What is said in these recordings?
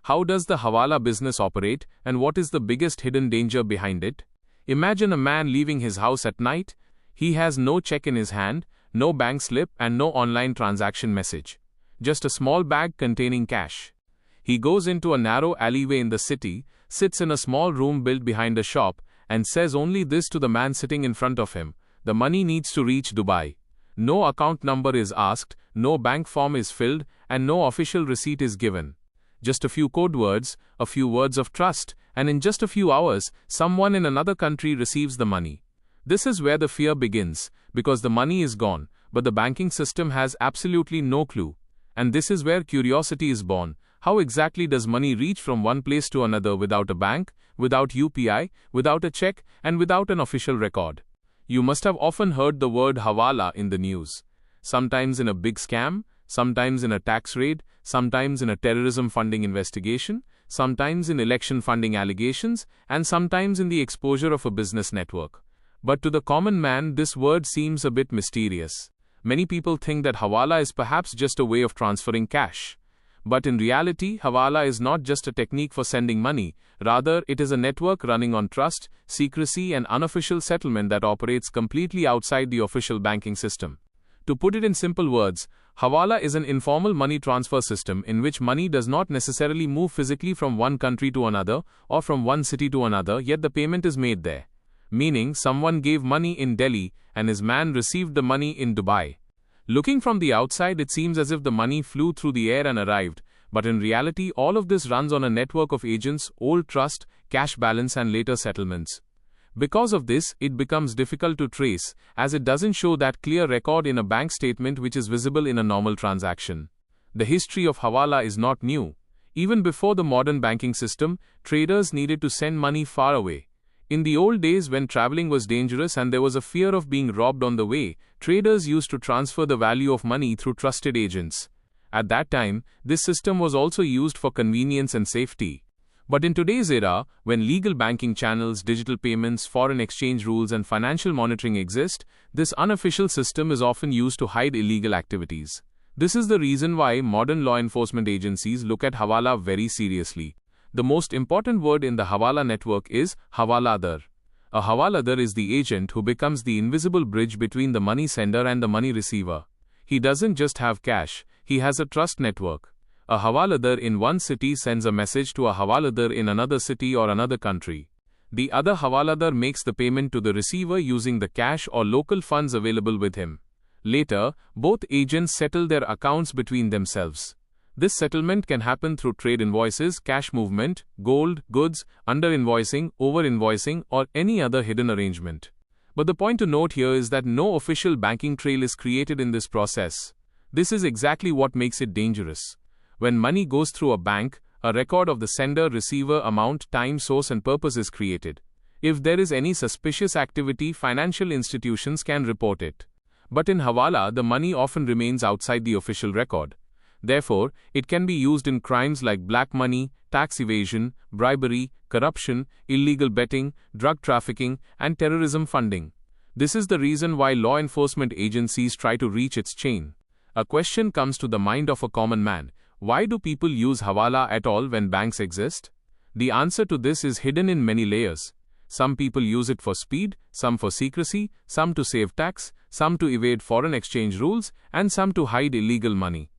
How does the Hawala business operate, and what is the biggest hidden danger behind it? Imagine a man leaving his house at night. He has no check in his hand, no bank slip, and no online transaction message. Just a small bag containing cash. He goes into a narrow alleyway in the city, sits in a small room built behind a shop, and says only this to the man sitting in front of him: the money needs to reach Dubai. No account number is asked, no bank form is filled, and no official receipt is given. Just a few code words, a few words of trust, and in just a few hours, someone in another country receives the money. This is where the fear begins, because the money is gone, but the banking system has absolutely no clue. And this is where curiosity is born. How exactly does money reach from one place to another without a bank, without UPI, without a check, and without an official record? You must have often heard the word Hawala in the news. Sometimes in a big scam, sometimes in a tax raid, sometimes in a terrorism funding investigation, sometimes in election funding allegations, and sometimes in the exposure of a business network. But to the common man, this word seems a bit mysterious. Many people think that Hawala is perhaps just a way of transferring cash. But in reality, Hawala is not just a technique for sending money. Rather, it is a network running on trust, secrecy, and unofficial settlement that operates completely outside the official banking system. To put it in simple words, Hawala is an informal money transfer system in which money does not necessarily move physically from one country to another or from one city to another, yet the payment is made there. Meaning, someone gave money in Delhi and his man received the money in Dubai. Looking from the outside, it seems as if the money flew through the air and arrived, but in reality, all of this runs on a network of agents, old trust, cash balance, and later settlements. Because of this, it becomes difficult to trace, as it doesn't show that clear record in a bank statement which is visible in a normal transaction. The history of Hawala is not new. Even before the modern banking system, traders needed to send money far away. In the old days, when traveling was dangerous and there was a fear of being robbed on the way, traders used to transfer the value of money through trusted agents. At that time, this system was also used for convenience and safety. But in today's era, when legal banking channels, digital payments, foreign exchange rules, and financial monitoring exist, this unofficial system is often used to hide illegal activities. This is the reason why modern law enforcement agencies look at Hawala very seriously. The most important word in the Hawala network is hawaladar. A hawaladar is the agent who becomes the invisible bridge between the money sender and the money receiver. He doesn't just have cash, he has a trust network. A hawaladar in one city sends a message to a hawaladar in another city or another country. The other hawaladar makes the payment to the receiver using the cash or local funds available with him. Later, both agents settle their accounts between themselves. This settlement can happen through trade invoices, cash movement, gold, goods, under-invoicing, over-invoicing, or any other hidden arrangement. But the point to note here is that no official banking trail is created in this process. This is exactly what makes it dangerous. When money goes through a bank, a record of the sender, receiver, amount, time, source, and purpose is created. If there is any suspicious activity, financial institutions can report it. But in Hawala, the money often remains outside the official record. Therefore, it can be used in crimes like black money, tax evasion, bribery, corruption, illegal betting, drug trafficking, and terrorism funding. This is the reason why law enforcement agencies try to reach its chain. A question comes to the mind of a common man: why do people use Hawala at all when banks exist? The answer to this is hidden in many layers. Some people use it for speed, some for secrecy, some to save tax, some to evade foreign exchange rules, and some to hide illegal money.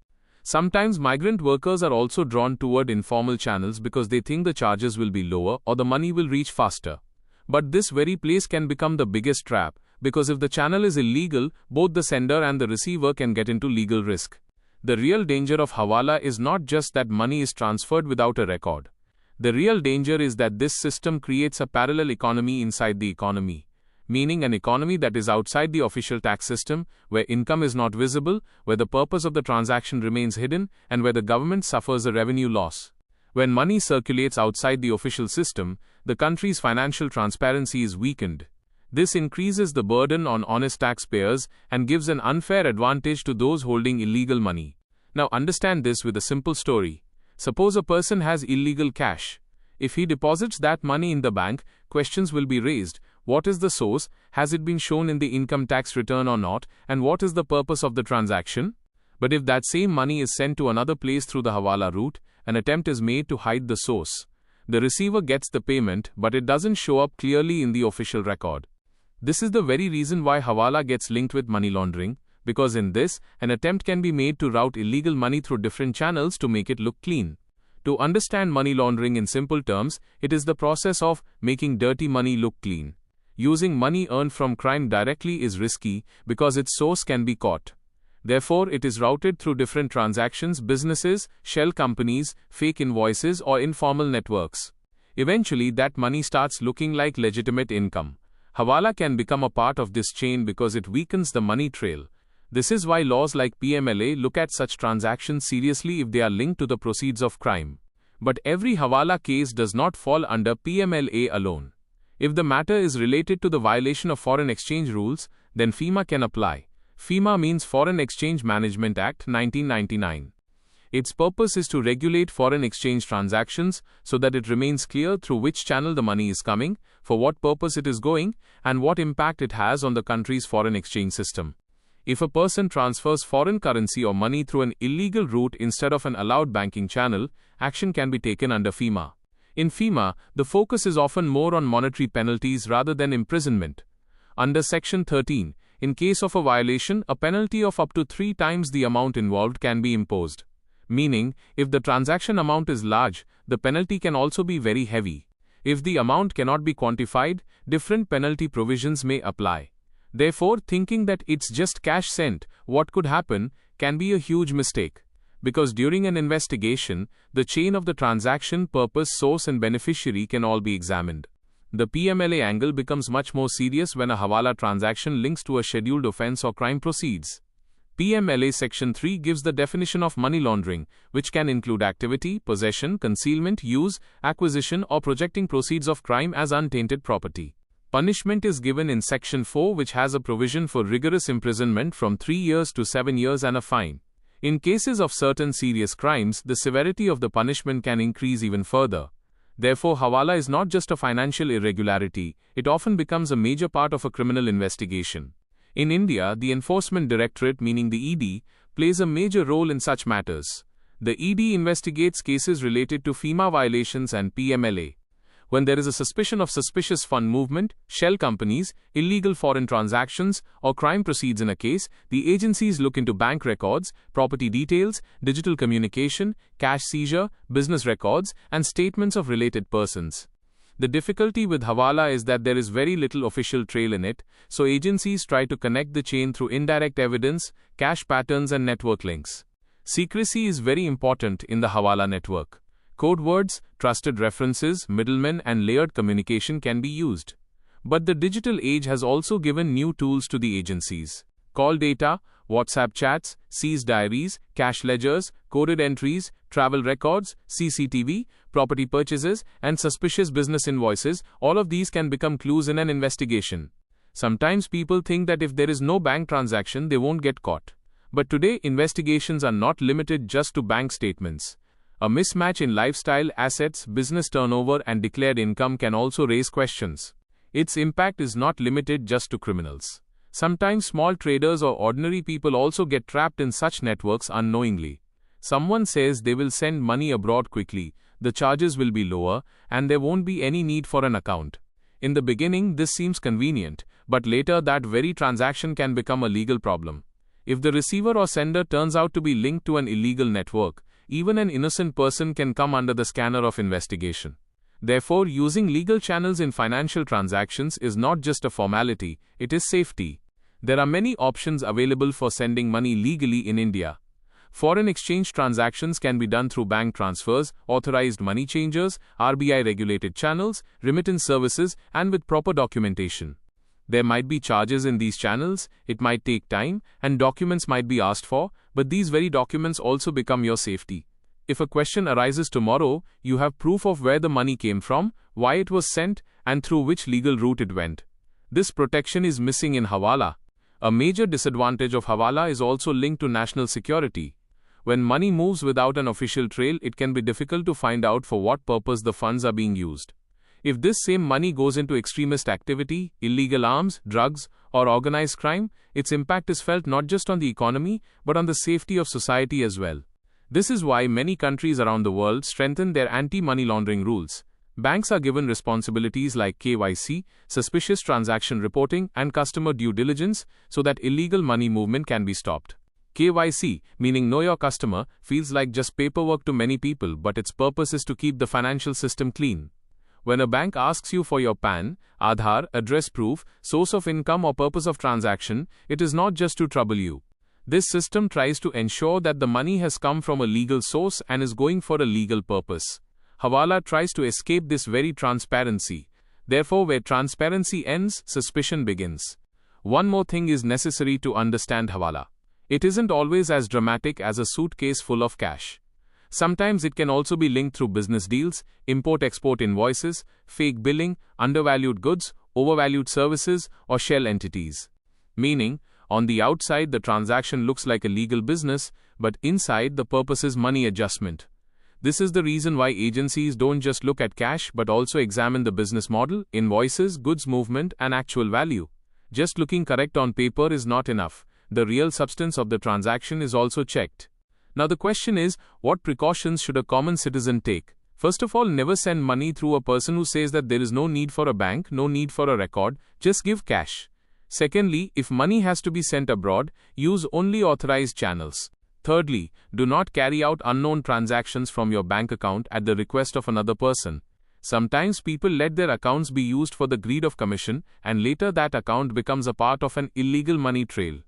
Sometimes migrant workers are also drawn toward informal channels because they think the charges will be lower or the money will reach faster. But this very place can become the biggest trap, because if the channel is illegal, both the sender and the receiver can get into legal risk. The real danger of Hawala is not just that money is transferred without a record. The real danger is that this system creates a parallel economy inside the economy. Meaning an economy that is outside the official tax system, where income is not visible, where the purpose of the transaction remains hidden, and where the government suffers a revenue loss. When money circulates outside the official system, the country's financial transparency is weakened. This increases the burden on honest taxpayers and gives an unfair advantage to those holding illegal money. Now understand this with a simple story. Suppose a person has illegal cash. If he deposits that money in the bank, questions will be raised. What is the source? Has it been shown in the income tax return or not? And what is the purpose of the transaction? But if that same money is sent to another place through the Hawala route, an attempt is made to hide the source. The receiver gets the payment, but it doesn't show up clearly in the official record. This is the very reason why Hawala gets linked with money laundering, because in this, an attempt can be made to route illegal money through different channels to make it look clean. To understand money laundering in simple terms, it is the process of making dirty money look clean. Using money earned from crime directly is risky because its source can be caught. Therefore, it is routed through different transactions, businesses, shell companies, fake invoices, or informal networks. Eventually, that money starts looking like legitimate income. Hawala can become a part of this chain because it weakens the money trail. This is why laws like PMLA look at such transactions seriously if they are linked to the proceeds of crime. But every Hawala case does not fall under PMLA alone. If the matter is related to the violation of foreign exchange rules, then FEMA can apply. FEMA means Foreign Exchange Management Act 1999. Its purpose is to regulate foreign exchange transactions so that it remains clear through which channel the money is coming, for what purpose it is going, and what impact it has on the country's foreign exchange system. If a person transfers foreign currency or money through an illegal route instead of an allowed banking channel, action can be taken under FEMA. In FEMA, the focus is often more on monetary penalties rather than imprisonment. Under Section 13, in case of a violation, a penalty of up to 3 times the amount involved can be imposed. Meaning, if the transaction amount is large, the penalty can also be very heavy. If the amount cannot be quantified, different penalty provisions may apply. Therefore, thinking that it's just cash sent, what could happen, can be a huge mistake. Because during an investigation, the chain of the transaction, purpose, source and beneficiary can all be examined. The PMLA angle becomes much more serious when a Hawala transaction links to a scheduled offense or crime proceeds. PMLA Section 3 gives the definition of money laundering, which can include activity, possession, concealment, use, acquisition or projecting proceeds of crime as untainted property. Punishment is given in Section 4, which has a provision for rigorous imprisonment from 3 years to 7 years and a fine. In cases of certain serious crimes, the severity of the punishment can increase even further. Therefore, Hawala is not just a financial irregularity, it often becomes a major part of a criminal investigation. In India, the Enforcement Directorate, meaning the ED, plays a major role in such matters. The ED investigates cases related to FEMA violations and PMLA. When there is a suspicion of suspicious fund movement, shell companies, illegal foreign transactions, or crime proceeds in a case, the agencies look into bank records, property details, digital communication, cash seizure, business records, and statements of related persons. The difficulty with Hawala is that there is very little official trail in it, so agencies try to connect the chain through indirect evidence, cash patterns, and network links. Secrecy is very important in the Hawala network. Code words, trusted references, middlemen, and layered communication can be used. But the digital age has also given new tools to the agencies. Call data, WhatsApp chats, seized diaries, cash ledgers, coded entries, travel records, CCTV, property purchases, and suspicious business invoices, all of these can become clues in an investigation. Sometimes people think that if there is no bank transaction, they won't get caught. But today, investigations are not limited just to bank statements. A mismatch in lifestyle, assets, business turnover, and declared income can also raise questions. Its impact is not limited just to criminals. Sometimes small traders or ordinary people also get trapped in such networks unknowingly. Someone says they will send money abroad quickly, the charges will be lower, and there won't be any need for an account. In the beginning, this seems convenient, but later that very transaction can become a legal problem. If the receiver or sender turns out to be linked to an illegal network, even an innocent person can come under the scanner of investigation. Therefore, using legal channels in financial transactions is not just a formality, it is safety. There are many options available for sending money legally in India. Foreign exchange transactions can be done through bank transfers, authorized money changers, RBI-regulated channels, remittance services, and with proper documentation. There might be charges in these channels, it might take time, and documents might be asked for, but these very documents also become your safety. If a question arises tomorrow, you have proof of where the money came from, why it was sent, and through which legal route it went. This protection is missing in Hawala. A major disadvantage of Hawala is also linked to national security. When money moves without an official trail, it can be difficult to find out for what purpose the funds are being used. If this same money goes into extremist activity, illegal arms, drugs, or organized crime, its impact is felt not just on the economy, but on the safety of society as well. This is why many countries around the world strengthen their anti-money laundering rules. Banks are given responsibilities like KYC, suspicious transaction reporting, and customer due diligence so that illegal money movement can be stopped. KYC, meaning Know Your Customer, feels like just paperwork to many people, but its purpose is to keep the financial system clean. When a bank asks you for your PAN, Aadhaar, address proof, source of income or purpose of transaction, it is not just to trouble you. This system tries to ensure that the money has come from a legal source and is going for a legal purpose. Hawala tries to escape this very transparency. Therefore, where transparency ends, suspicion begins. One more thing is necessary to understand Hawala. It isn't always as dramatic as a suitcase full of cash. Sometimes it can also be linked through business deals, import-export invoices, fake billing, undervalued goods, overvalued services, or shell entities. Meaning, on the outside the transaction looks like a legal business, but inside the purpose is money adjustment. This is the reason why agencies don't just look at cash but also examine the business model, invoices, goods movement, and actual value. Just looking correct on paper is not enough. The real substance of the transaction is also checked. Now the question is, what precautions should a common citizen take? First of all, never send money through a person who says that there is no need for a bank, no need for a record, just give cash. Secondly, if money has to be sent abroad, use only authorized channels. Thirdly, do not carry out unknown transactions from your bank account at the request of another person. Sometimes people let their accounts be used for the greed of commission, and later that account becomes a part of an illegal money trail.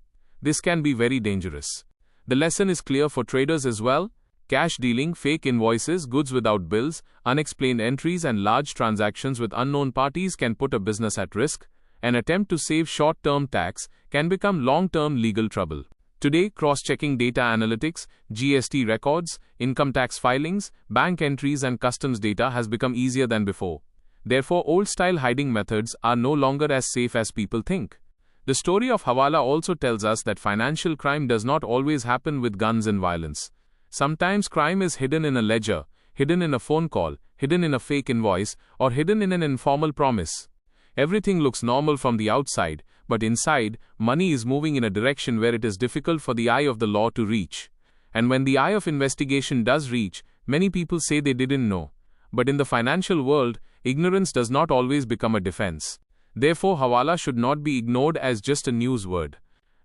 This can be very dangerous. The lesson is clear for traders as well. Cash dealing, fake invoices, goods without bills, unexplained entries, and large transactions with unknown parties can put a business at risk. An attempt to save short-term tax can become long-term legal trouble. Today, cross-checking data analytics, GST records, income tax filings, bank entries, and customs data has become easier than before. Therefore, old-style hiding methods are no longer as safe as people think. The story of Hawala also tells us that financial crime does not always happen with guns and violence. Sometimes crime is hidden in a ledger, hidden in a phone call, hidden in a fake invoice, or hidden in an informal promise. Everything looks normal from the outside, but inside, money is moving in a direction where it is difficult for the eye of the law to reach. And when the eye of investigation does reach, many people say they didn't know. But in the financial world, ignorance does not always become a defense. Therefore, Hawala should not be ignored as just a news word.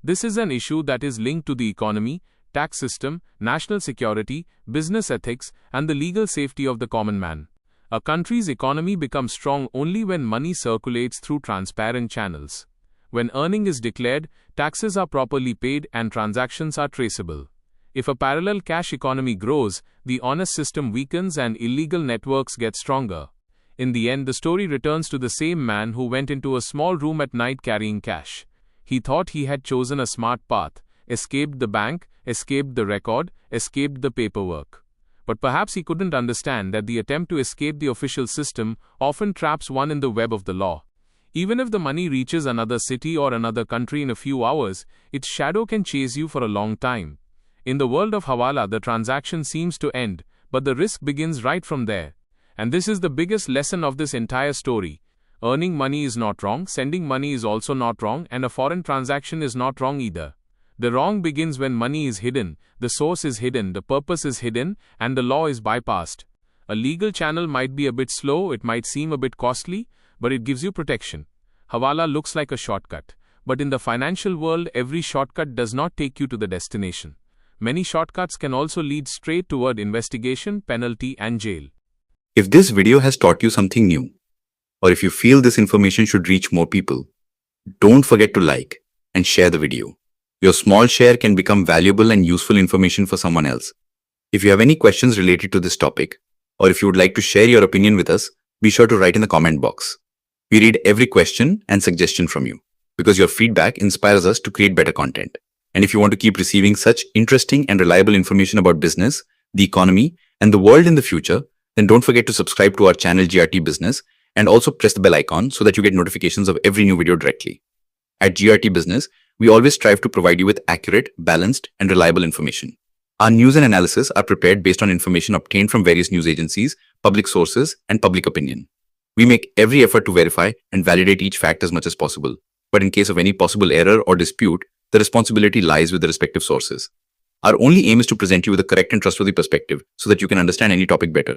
This is an issue that is linked to the economy, tax system, national security, business ethics, and the legal safety of the common man. A country's economy becomes strong only when money circulates through transparent channels. When earning is declared, taxes are properly paid, and transactions are traceable. If a parallel cash economy grows, the honest system weakens and illegal networks get stronger. In the end, the story returns to the same man who went into a small room at night carrying cash. He thought he had chosen a smart path, escaped the bank, escaped the record, escaped the paperwork. But perhaps he couldn't understand that the attempt to escape the official system often traps one in the web of the law. Even if the money reaches another city or another country in a few hours, its shadow can chase you for a long time. In the world of Hawala, the transaction seems to end, but the risk begins right from there. And this is the biggest lesson of this entire story. Earning money is not wrong, sending money is also not wrong, and a foreign transaction is not wrong either. The wrong begins when money is hidden, the source is hidden, the purpose is hidden, and the law is bypassed. A legal channel might be a bit slow, it might seem a bit costly, but it gives you protection. Hawala looks like a shortcut, but in the financial world, every shortcut does not take you to the destination. Many shortcuts can also lead straight toward investigation, penalty, and jail. If this video has taught you something new, or if you feel this information should reach more people, don't forget to like and share the video. Your small share can become valuable and useful information for someone else. If you have any questions related to this topic, or if you would like to share your opinion with us, be sure to write in the comment box. We read every question and suggestion from you, because your feedback inspires us to create better content. And if you want to keep receiving such interesting and reliable information about business, the economy, and the world in the future, then don't forget to subscribe to our channel GRT Business and also press the bell icon so that you get notifications of every new video directly. At GRT Business, we always strive to provide you with accurate, balanced, and reliable information. Our news and analysis are prepared based on information obtained from various news agencies, public sources, and public opinion. We make every effort to verify and validate each fact as much as possible, but in case of any possible error or dispute, the responsibility lies with the respective sources. Our only aim is to present you with a correct and trustworthy perspective so that you can understand any topic better.